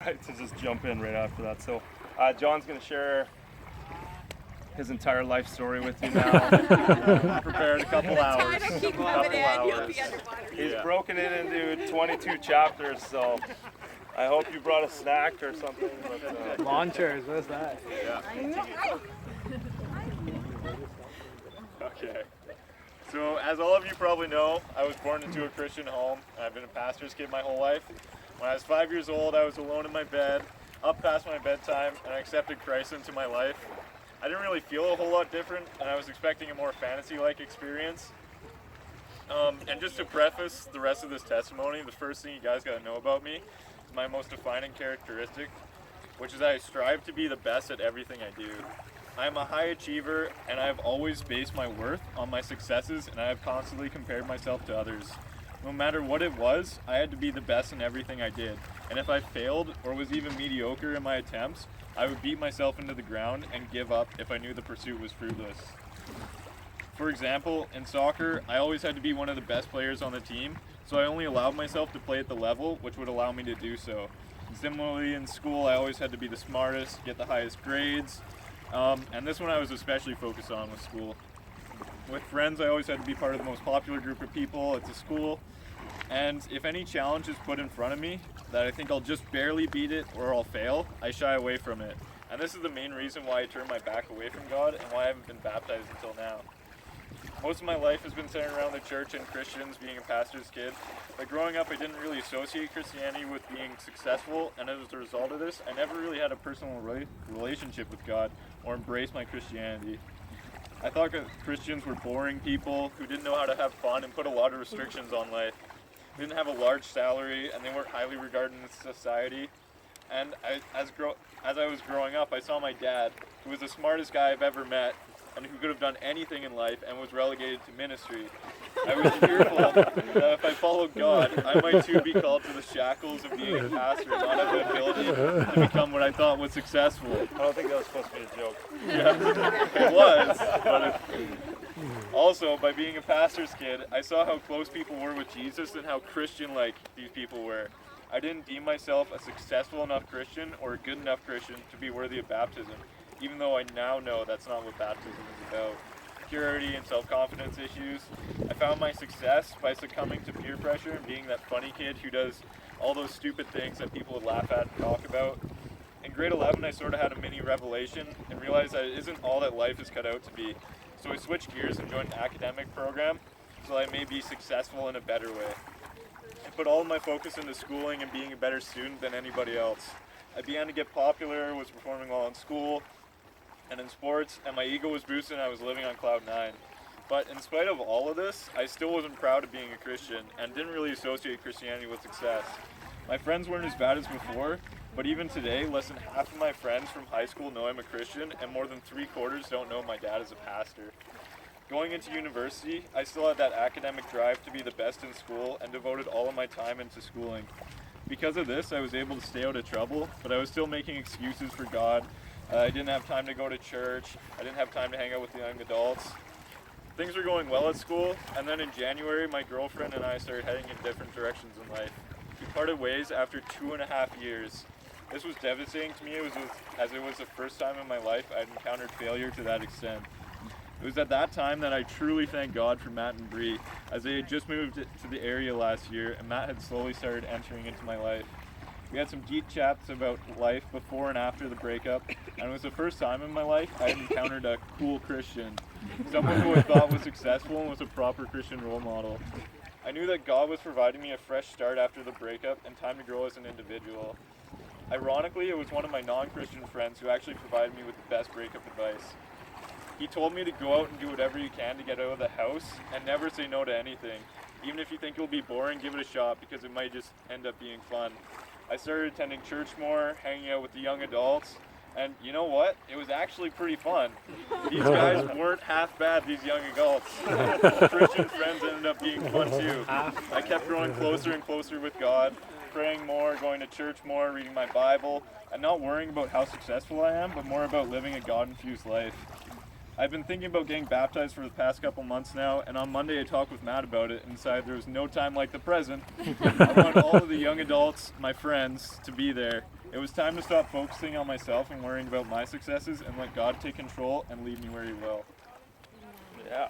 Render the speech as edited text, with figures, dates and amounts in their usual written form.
Right, to just jump in right after that. So, John's going to share his entire life story with you now. Prepared a couple hours. He's broken it into 22 chapters, so I hope you brought a snack or something. But, lawn chairs, what's that? Yeah. Okay. So, as all of you probably know, I was born into a Christian home. I've been a pastor's kid my whole life. When I was 5 years old, I was alone in my bed, up past my bedtime, and I accepted Christ into my life. I didn't really feel a whole lot different, and I was expecting a more fantasy-like experience. And just to preface the rest of this testimony, the first thing you guys gotta know about me is my most defining characteristic, which is I strive to be the best at everything I do. I am a high achiever, and I have always based my worth on my successes, and I have constantly compared myself to others. No matter what it was, I had to be the best in everything I did. And if I failed or was even mediocre in my attempts, I would beat myself into the ground and give up if I knew the pursuit was fruitless. For example, in soccer, I always had to be one of the best players on the team, so I only allowed myself to play at the level which would allow me to do so. And similarly, in school, I always had to be the smartest, get the highest grades, and this one I was especially focused on with school. With friends, I always had to be part of the most popular group of people at the school. And if any challenge is put in front of me that I think I'll just barely beat it or I'll fail, I shy away from it. And this is the main reason why I turned my back away from God and why I haven't been baptized until now. Most of my life has been centered around the church and Christians, being a pastor's kid. But growing up, I didn't really associate Christianity with being successful, and as a result of this, I never really had a personal relationship with God or embraced my Christianity. I thought that Christians were boring people who didn't know how to have fun and put a lot of restrictions on life. They didn't have a large salary, and they weren't highly regarded in society. And as I was growing up, I saw my dad, who was the smartest guy I've ever met, and who could have done anything in life and was relegated to ministry. I was fearful that if I followed God, I might too be called to the shackles of being a pastor and not have the ability to become what I thought was successful. I don't think that was supposed to be a joke. Yeah, it was, but also, by being a pastor's kid, I saw how close people were with Jesus and how Christian-like these people were. I didn't deem myself a successful enough Christian or a good enough Christian to be worthy of baptism, even though I now know that's not what baptism is about. Purity and self-confidence issues. I found my success by succumbing to peer pressure and being that funny kid who does all those stupid things that people would laugh at and talk about. In grade 11, I sort of had a mini revelation and realized that it isn't all that life is cut out to be. So I switched gears and joined an academic program so I may be successful in a better way. I put all of my focus into schooling and being a better student than anybody else. I began to get popular, was performing well in school and in sports, and my ego was boosted and I was living on cloud 9. But in spite of all of this, I still wasn't proud of being a Christian and didn't really associate Christianity with success. My friends weren't as bad as before, but even today, less than half of my friends from high school know I'm a Christian, and more than 3/4 don't know my dad is a pastor. Going into university, I still had that academic drive to be the best in school and devoted all of my time into schooling. Because of this, I was able to stay out of trouble, but I was still making excuses for God. I didn't have time to go to church. I didn't have time to hang out with the young adults. Things were going well at school, and then in January, my girlfriend and I started heading in different directions in life. We parted ways after 2.5 years. This was devastating to me as it was the first time in my life I'd encountered failure to that extent. It was at that time that I truly thank God for Matt and Bree, as they had just moved to the area last year, and Matt had slowly started entering into my life. We had some deep chats about life before and after the breakup, and it was the first time in my life I had encountered a cool Christian, someone who I thought was successful and was a proper Christian role model. I knew that God was providing me a fresh start after the breakup and time to grow as an individual. Ironically, it was one of my non-Christian friends who actually provided me with the best breakup advice. He told me to go out and do whatever you can to get out of the house and never say no to anything. Even if you think it'll be boring, give it a shot because it might just end up being fun. I started attending church more, hanging out with the young adults, and you know what? It was actually pretty fun. These guys weren't half bad, these young adults. Christian friends ended up being fun too. I kept growing closer and closer with God, praying more, going to church more, reading my Bible, and not worrying about how successful I am, but more about living a God-infused life. I've been thinking about getting baptized for the past couple months now, and on Monday I talked with Matt about it and decided there was no time like the present. I want all of the young adults, my friends, to be there. It was time to stop focusing on myself and worrying about my successes and let God take control and lead me where He will. Yeah.